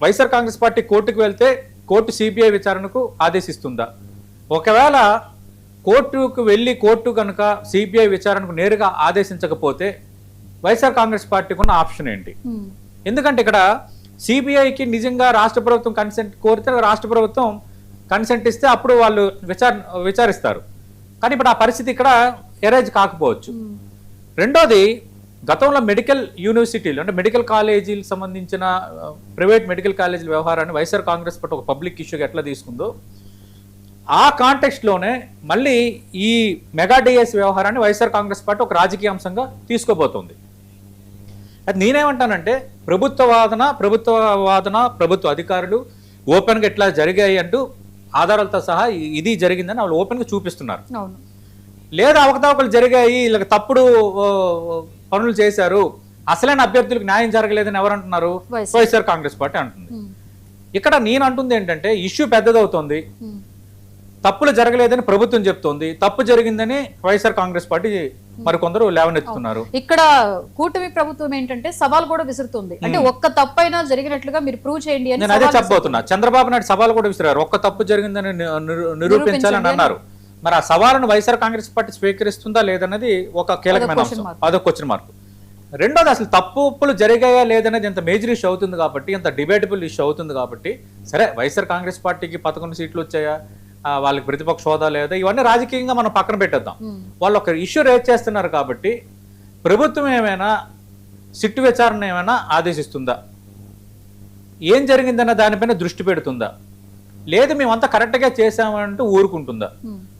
YSR Congress party కోర్టుకు వెళ్తే court CBI విచారణకు ఆదేశిస్తుందా? ఒకవేళ కోర్టుకు వెళ్ళి కోర్టు కనుక సిబిఐ విచారణకు నేరుగా ఆదేశించకపోతే వైఎస్ఆర్ కాంగ్రెస్ పార్టీకి ఉన్న ఆప్షన్ ఏంటి? ఎందుకంటే ఇక్కడ సిబిఐకి నిజంగా రాష్ట్ర ప్రభుత్వం కన్సెంట్ కోరితే రాష్ట్ర ప్రభుత్వం కన్సెంట్ ఇస్తే అప్పుడు వాళ్ళు విచారిస్తారు. కానీ ఇప్పుడు ఆ పరిస్థితి ఇక్కడ ఎరైజ్ కాకపోవచ్చు. రెండోది, గతంలో మెడికల్ యూనివర్సిటీలు అంటే మెడికల్ కాలేజీలకు సంబంధించిన ప్రైవేట్ మెడికల్ కాలేజీల వ్యవహారాన్ని వైఎస్ఆర్ కాంగ్రెస్ పార్టీ ఒక పబ్లిక్ ఇష్యూగా ఎట్లా తీసుకుందో ఆ కాంటెక్స్ట్లోనే మళ్ళీ ఈ మెగా డిఎస్ వ్యవహారాన్ని వైఎస్ఆర్ కాంగ్రెస్ పార్టీ ఒక రాజకీయ అంశంగా తీసుకోబోతోంది. అది నేనేమంటానంటే ప్రభుత్వ అధికారులు ఓపెన్గా ఎట్లా జరిగాయి అంటూ ఆధారాలతో సహా ఇది జరిగిందని వాళ్ళు ఓపెన్గా చూపిస్తున్నారు. లేదా అవకతవకలు జరిగాయి, ఇలా తప్పుడు పనులు చేశారు, అసలైన అభ్యర్థులకు న్యాయం జరగలేదని ఎవరంటున్నారు? వైఎస్ఆర్ కాంగ్రెస్ పార్టీ అంటుంది. ఇక్కడ నేను అంటుంది ఏంటంటే ఇష్యూ పెద్దదవుతోంది, తప్పులు జరగలేదని ప్రభుత్వం చెప్తోంది, తప్పు జరిగిందని వైఎస్ఆర్ కాంగ్రెస్ పార్టీ మరికొందరు లేవనెత్తుతున్నారు. ఇక్కడ కూటమి ప్రభుత్వం ఏంటంటే సవాల్ కూడా విసురుతుంది. అంటే ఒక్క తప్పైనా జరిగినట్లుగా మీరు ప్రూవ్ చేయండి అని. నేను అదే చెప్పబోతున్నా. చంద్రబాబు నాయుడు సవాల్ కూడా విసిరారు, ఒక్క తప్పు జరిగిందని నిరూపించాలని అన్నారు. మరి ఆ సవాలును వైఎస్ఆర్ కాంగ్రెస్ పార్టీ స్వీకరిస్తుందా లేదన్నది ఒక కీలకమైన అంశం, అదొక క్వశ్చన్ మార్క్. రెండోది, అసలు తప్పులు జరిగాయా లేదనేది ఎంత మేజర్ ఇష్యూ అవుతుంది కాబట్టి, ఎంత డిబేటబుల్ ఇష్యూ అవుతుంది కాబట్టి, సరే వైఎస్ఆర్ కాంగ్రెస్ పార్టీకి 11 సీట్లు వచ్చాయా, వాళ్ళకి ప్రతిపక్ష హోదా లేదా, ఇవన్నీ రాజకీయంగా మనం పక్కన పెట్టేద్దాం. వాళ్ళు ఒక ఇష్యూ రేజ్ చేస్తున్నారు కాబట్టి ప్రభుత్వం ఏమైనా సిట్టు విచారణ ఏమైనా ఆదేశిస్తుందా, ఏం జరిగిందన్న దానిపైన దృష్టి పెడుతుందా, లేదు మేమంతా కరెక్ట్గా చేసామంటూ ఊరుకుంటుందా?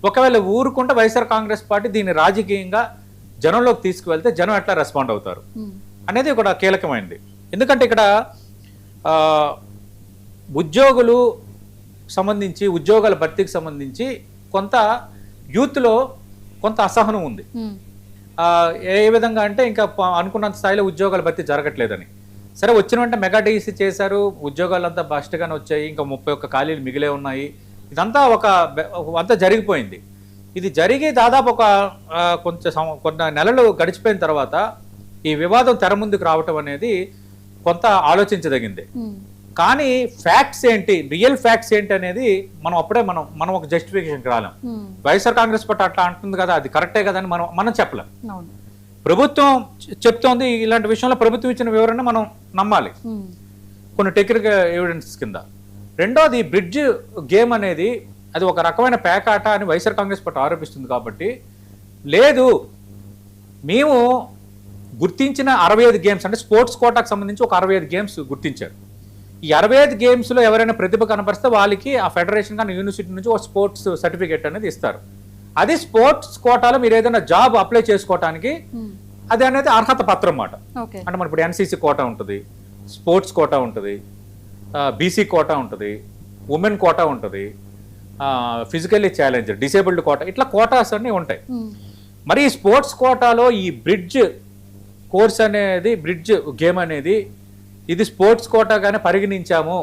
ఒకవేళ ఊరుకుంటే వైఎస్ఆర్ కాంగ్రెస్ పార్టీ దీన్ని రాజకీయంగా జనంలోకి తీసుకువెళ్తే జనం ఎట్లా రెస్పాండ్ అవుతారు అనేది కూడా కీలకమైంది. ఎందుకంటే ఇక్కడ ఉద్యోగులు సంబంధించి ఉద్యోగాల భర్తీకి సంబంధించి కొంత యూత్లో కొంత అసహనం ఉంది. ఏ విధంగా అంటే ఇంకా అనుకున్నంత స్థాయిలో ఉద్యోగాల భర్తీ జరగట్లేదని. సరే, వచ్చిన వెంటనే మెగా డిఎస్సీ చేశారు, ఉద్యోగాలంతా బస్ట్గానే వచ్చాయి, ఇంకా 31 ఖాళీలు మిగిలే ఉన్నాయి. ఇదంతా అంతా జరిగిపోయింది. ఇది జరిగి దాదాపు కొన్ని నెలలు గడిచిపోయిన తర్వాత ఈ వివాదం తెర ముందుకు రావటం అనేది కొంత ఆలోచించదగింది. కానీ ఫ్యాక్ట్స్ ఏంటి, రియల్ ఫ్యాక్ట్స్ ఏంటి అనేది మనం ఒక జస్టిఫికేషన్కి రాలేం. వైఎస్ఆర్ కాంగ్రెస్ పార్టీ అట్లా అంటుంది కదా, అది కరెక్టే కదా అని మనం చెప్పలేం. ప్రభుత్వం చెప్తోంది, ఇలాంటి విషయంలో ప్రభుత్వం ఇచ్చిన వివరణ మనం నమ్మాలి కొన్ని టెక్నికల్ ఎవిడెన్స్ కింద. రెండోది, బ్రిడ్జ్ గేమ్ అనేది అది ఒక రకమైన పేకాట అని వైఎస్ఆర్ కాంగ్రెస్ పార్టీ ఆరోపిస్తుంది. కాబట్టి లేదు, మేము గుర్తించిన 65 గేమ్స్ అంటే స్పోర్ట్స్ కోటాకు సంబంధించి ఒక 65 గేమ్స్ గుర్తించారు. ఈ 65 గేమ్స్లో ఎవరైనా ప్రతిభ కనపరిస్తే వాళ్ళకి ఆ ఫెడరేషన్ కానీ యూనివర్సిటీ నుంచి ఒక స్పోర్ట్స్ సర్టిఫికేట్ అనేది ఇస్తారు. అది స్పోర్ట్స్ కోటాలో మీరు ఏదైనా జాబ్ అప్లై చేసుకోవటానికి అది అనేది అర్హత పత్రం అన్నమాట. అంటే మన ఇప్పుడు ఎన్సీసీ కోటా ఉంటుంది, స్పోర్ట్స్ కోటా ఉంటుంది, బీసీ కోటా ఉంటుంది, ఉమెన్ కోటా ఉంటుంది, ఫిజికల్లీ ఛాలెంజ్డ్ డిసేబుల్డ్ కోటా, ఇట్లా కోటాస్ అన్నీ ఉంటాయి. మరి ఈ స్పోర్ట్స్ కోటాలో ఈ బ్రిడ్జ్ కోర్స్ అనేది, బ్రిడ్జ్ గేమ్ అనేది ఇది స్పోర్ట్స్ కోటాగానే పరిగణించాము,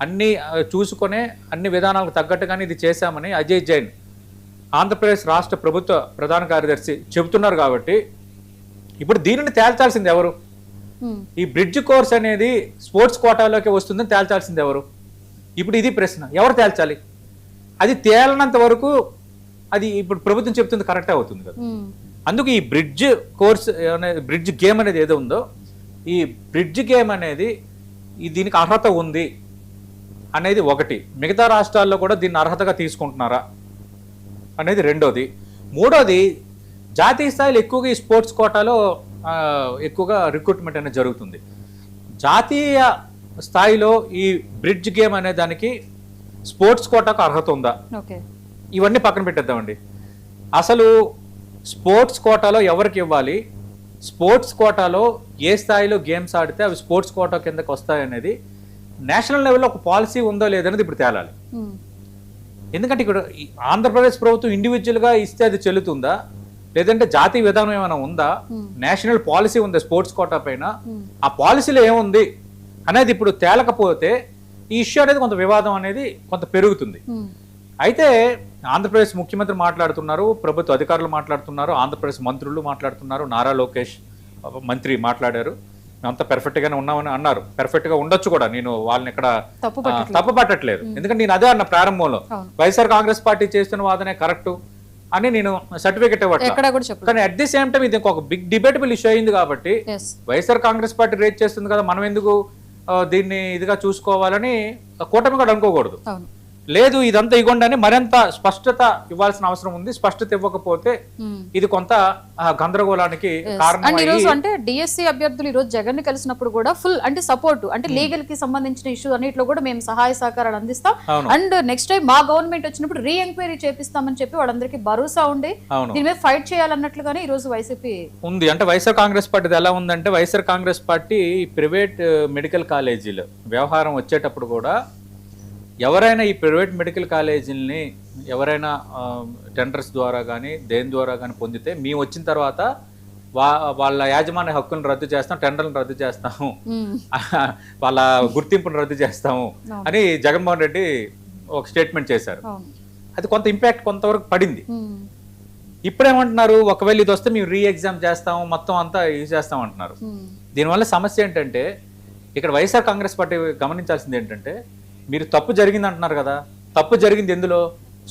అన్ని చూసుకునే అన్ని విధానాలకు తగ్గట్టుగానే ఇది చేశామని అజయ్ జైన్ ఆంధ్రప్రదేశ్ రాష్ట్ర ప్రభుత్వ ప్రధాన కార్యదర్శి చెబుతున్నారు. కాబట్టి ఇప్పుడు దీనిని తేల్చాల్సింది ఎవరు? ఈ బ్రిడ్జ్ కోర్స్ అనేది స్పోర్ట్స్ కోటాలోకి వస్తుందని తేల్చాల్సింది ఎవరు? ఇప్పుడు ఇది ప్రశ్న, ఎవరు తేల్చాలి? అది తేలనంత వరకు అది ఇప్పుడు ప్రభుత్వం చెప్తుంది కరెక్ట్ అవుతుంది కదా. అందుకు ఈ బ్రిడ్జ్ కోర్స్ బ్రిడ్జ్ గేమ్ అనేది ఏదో ఉందో, ఈ బ్రిడ్జ్ గేమ్ అనేది దీనికి అర్హత ఉంది అనేది ఒకటి. మిగతా రాష్ట్రాల్లో కూడా దీన్ని అర్హతగా తీసుకుంటున్నారా అనేది రెండోది. మూడోది, జాతీయ స్థాయిలో ఎక్కువగా ఈ స్పోర్ట్స్ కోటాలో ఎక్కువగా రిక్రూట్మెంట్ అనేది జరుగుతుంది. జాతీయ స్థాయిలో ఈ బ్రిడ్జ్ గేమ్ అనే దానికి స్పోర్ట్స్ కోటాకు అర్హత ఉందా? ఇవన్నీ పక్కన పెట్టేద్దామండి. అసలు స్పోర్ట్స్ కోటాలో ఎవరికి ఇవ్వాలి, స్పోర్ట్స్ కోటాలో ఏ స్థాయిలో గేమ్స్ ఆడితే అవి స్పోర్ట్స్ కోటా కిందకి వస్తాయనేది నేషనల్ లెవెల్లో ఒక పాలసీ ఉందో లేదనేది ఇప్పుడు తేలాలి. ఎందుకంటే ఇక్కడ ఆంధ్రప్రదేశ్ ప్రభుత్వం ఇండివిజువల్గా ఇస్తే అది చెల్లుతుందా, లేదంటే జాతీయ విధానం ఏమైనా ఉందా, నేషనల్ పాలసీ ఉందా స్పోర్ట్స్ కోటా పైన, ఆ పాలసీలో ఏముంది అనేది ఇప్పుడు తేలకపోతే ఈ ఇష్యూ అనేది కొంత వివాదం అనేది కొంత పెరుగుతుంది. అయితే ఆంధ్రప్రదేశ్ ముఖ్యమంత్రి మాట్లాడుతున్నారు, ప్రభుత్వ అధికారులు మాట్లాడుతున్నారు, ఆంధ్రప్రదేశ్ మంత్రులు మాట్లాడుతున్నారు, నారా లోకేష్ మంత్రి మాట్లాడారు. మేమంతా పెర్ఫెక్ట్ గానే ఉన్నామని అన్నారు. పెర్ఫెక్ట్ గా ఉండొచ్చు కూడా, నేను వాళ్ళని ఇక్కడ తప్పు పట్టట్లేదు. ఎందుకంటే నేను అదే అన్న ప్రారంభంలో వైఎస్ఆర్ కాంగ్రెస్ పార్టీ చేస్తున్న వాదనే కరెక్ట్ అని నేను సర్టిఫికెట్ ఇవ్వట్లేదు. కానీ అట్ ది సేమ్ టైం ఇది ఒక బిగ్ డిబేటబుల్ ఇష్యూ అయింది కాబట్టి వైఎస్ఆర్ కాంగ్రెస్ పార్టీ రేట్ చేస్తుంది కదా, మనం ఎందుకు దీన్ని ఇదిగా చూసుకోవాలని కూటమి కూడా అనుకోకూడదు. లేదు ఇదంతా ఇగొండని మరింత స్పష్టత ఇవ్వాల్సిన అవసరం ఉంది. స్పష్టత ఇవ్వకపోతే ఇది కొంత గందరగోళానికి కారణం. అంటే డిఎస్సి అభ్యర్థులు ఈ రోజు జగన్ ని కలిసినప్పుడు కూడా ఫుల్ అంటే సపోర్ట్, అంటే లీగల్ కి సంబంధించిన ఇష్యూ అన్నిట్లో కూడా మేము సహాయ సహకారాలు అందిస్తాం, అండ్ నెక్స్ట్ టైం మా గవర్నమెంట్ వచ్చినప్పుడు రీ ఎంక్వైరీ చేపిస్తామని చెప్పి వాళ్ళందరికీ భరోసా ఉండి దీని మీద ఫైట్ చేయాలన్నట్లుగానే ఈ రోజు వైసీపీ ఉంది. అంటే వైఎస్ఆర్ కాంగ్రెస్ పార్టీ ఎలా ఉందంటే, YSR Congress party private medical కాలేజీలు వ్యవహారం వచ్చేటప్పుడు కూడా ఎవరైనా ఈ ప్రైవేట్ మెడికల్ కాలేజీలని ఎవరైనా టెండర్స్ ద్వారా కానీ దేని ద్వారా కానీ పొందితే మేము వచ్చిన తర్వాత వాళ్ళ యాజమాన్య హక్కులను రద్దు చేస్తాం, టెండర్లను రద్దు చేస్తాము, వాళ్ళ గుర్తింపును రద్దు చేస్తాము అని జగన్మోహన్ రెడ్డి ఒక స్టేట్మెంట్ చేశారు. అది కొంత ఇంపాక్ట్ కొంతవరకు పడింది. ఇప్పుడేమంటున్నారు, ఒకవేళ ఇది వస్తే మేము రీ ఎగ్జామ్ చేస్తాము, మొత్తం అంతా ఇది చేస్తాం అంటున్నారు. దీనివల్ల సమస్య ఏంటంటే, ఇక్కడ వైఎస్ఆర్ కాంగ్రెస్ పార్టీ గమనించాల్సింది ఏంటంటే, మీరు తప్పు జరిగింది అంటున్నారు కదా, తప్పు జరిగింది ఎందులో,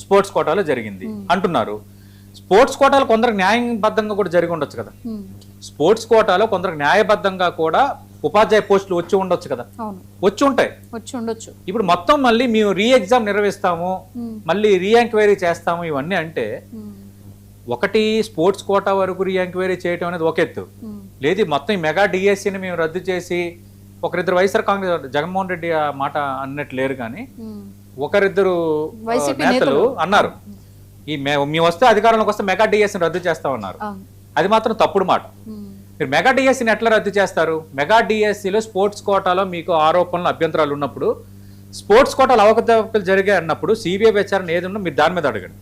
స్పోర్ట్స్ కోటాలో జరిగింది అంటున్నారు. స్పోర్ట్స్ కోటాలో కొందరికి న్యాయబద్ధంగా కూడా జరిగి ఉండొచ్చు కదా, స్పోర్ట్స్ కోటాలో కొందరికి న్యాయబద్ధంగా కూడా ఉపాధ్యాయ పోస్టులు వచ్చి ఉండొచ్చు కదా, వచ్చి ఉంటాయి. ఇప్పుడు మొత్తం మళ్ళీ మేము రీ ఎగ్జామ్ నిర్వహిస్తాము, మళ్ళీ రీ ఎంక్వైరీ చేస్తాము ఇవన్నీ అంటే, ఒకటి స్పోర్ట్స్ కోటా వరకు రీ ఎంక్వైరీ చేయటం అనేది ఒక ఎత్తు. లేదు మొత్తం ఈ మెగా డిఎస్సిని మేము రద్దు చేసి, ఒకరిద్దరు వైఎస్ఆర్ కాంగ్రెస్ జగన్మోహన్ రెడ్డి ఆ మాట అన్నట్టు లేరు, కానీ ఒకరిద్దరు నేతలు అన్నారు మేము వస్తే అధికారంలోకి వస్తే మెగా డిఎస్సిని రద్దు చేస్తామన్నారు. అది మాత్రం తప్పుడు మాట. మీరు మెగా డిఎస్సిని ఎట్లా రద్దు చేస్తారు? మెగా డిఎస్సిలో స్పోర్ట్స్ కోటాలో మీకు ఆరోపణలు అభ్యంతరాలు ఉన్నప్పుడు, స్పోర్ట్స్ కోటాలో అవకతవకలు జరిగాయి అన్నప్పుడు సిబిఐ విచారణ ఏది ఉన్నా మీరు దాని మీద అడగండి.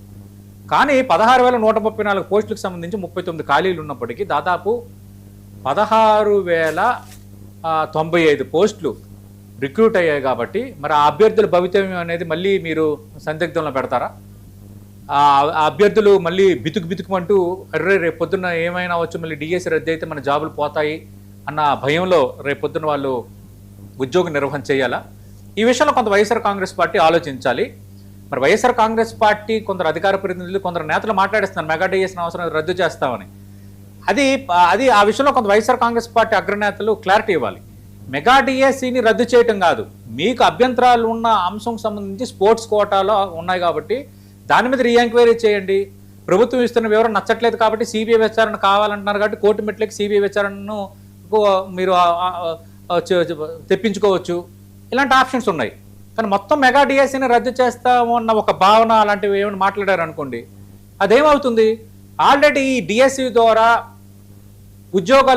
కానీ 16,134 పోస్టులకు సంబంధించి 39 ఖాళీలు ఉన్నప్పటికీ దాదాపు 16,095 పోస్టులు రిక్రూట్ అయ్యాయి. కాబట్టి మరి ఆ అభ్యర్థుల భవితవ్యం అనేది మళ్ళీ మీరు సందిగ్ధంలో పెడతారా? ఆ అభ్యర్థులు మళ్ళీ బితుకుమంటూ రేపు పొద్దున్న ఏమైనా వచ్చు, మళ్ళీ డిఎస్సి రద్దు అయితే మన జాబులు పోతాయి అన్న భయంలో రేపు పొద్దున్న వాళ్ళు ఉద్యోగ నిర్వహణ చేయాలా? ఈ విషయంలో కొంత వైఎస్ఆర్ కాంగ్రెస్ పార్టీ ఆలోచించాలి. మరి వైఎస్ఆర్ కాంగ్రెస్ పార్టీ కొందరు అధికార ప్రతినిధులు, కొందరు నేతలు మాట్లాడేస్తున్నారు మెగా డిఎస్సిని అవసరం రద్దు చేస్తామని. అది ఆ విషయంలో కొంత వైఎస్ఆర్ కాంగ్రెస్ పార్టీ అగ్రనేతలు క్లారిటీ ఇవ్వాలి. మెగా డిఎస్సిని రద్దు చేయటం కాదు, మీకు అభ్యంతరాలు ఉన్న అంశం సంబంధించి స్పోర్ట్స్ కోటాలో ఉన్నాయి కాబట్టి దాని మీద రీ ఎంక్వైరీ చేయండి. ప్రభుత్వం ఇస్తున్న వివరణ నచ్చట్లేదు కాబట్టి సిబిఐ విచారణ కావాలంటున్నారు కాబట్టి కోర్టు మెట్లకి సిబిఐ విచారణను మీరు తెప్పించుకోవచ్చు. ఇలాంటి ఆప్షన్స్ ఉన్నాయి. కానీ మొత్తం మెగా డిఎస్సిని రద్దు చేస్తాము అన్న ఒక భావన అలాంటివి ఏమైనా మాట్లాడారు అనుకోండి, అదేమవుతుంది? ఆల్రెడీ ఈ డిఎస్సి ద్వారా ఉద్యోగాలు